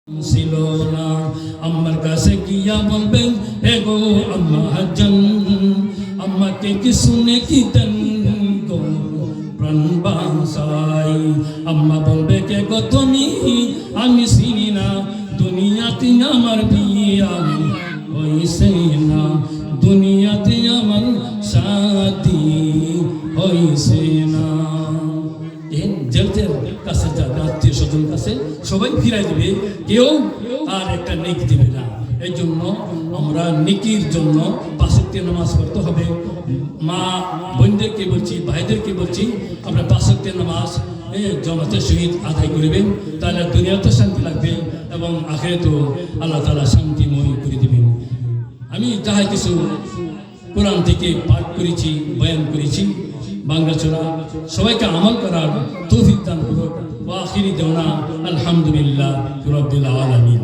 ছিল না আম্মার কাছে গিয়া বলবেন হে গো আম্মা জান আম্মাকে কি শুনে কি দেন গো প্রাণ বাঁচাই আম্মা বলবে কে গো তুমি আমি চিনি না দুনিয়াতে আমার বিয়া হইছে না দুনিয়াতে আমার শাদি হইছে না জেলতের কাছে যাবে আত্মীয় স্বজন কাছে সবাই ফিরাই দিবে কেউ আর একটা নেক দিবে না এই জন্য আমরা নেকির জন্য পাঁচ ওয়াক্ত নামাজ পড়তে হবে মা বোনদেরকে বলছি ভাইদেরকে বলছি আমরা পাঁচ ওয়াক্ত নামাজ জামাতের সহিত আদায় করবেন তাহলে দুনিয়াতে শান্তি লাগবে এবং আখিরাতেও আল্লাহ তাআলা শান্তিময় করে দিবেন। আমি যাহা কিছু কোরআন থেকে পাঠ করেছি বয়ান করেছি বাংলা চোরা সবাইকে আমল করার তৌফিক দান করুক ওয়া আখিরি দাওয়ানা আলহামদুলিল্লাহ রাব্বিল আলামিন।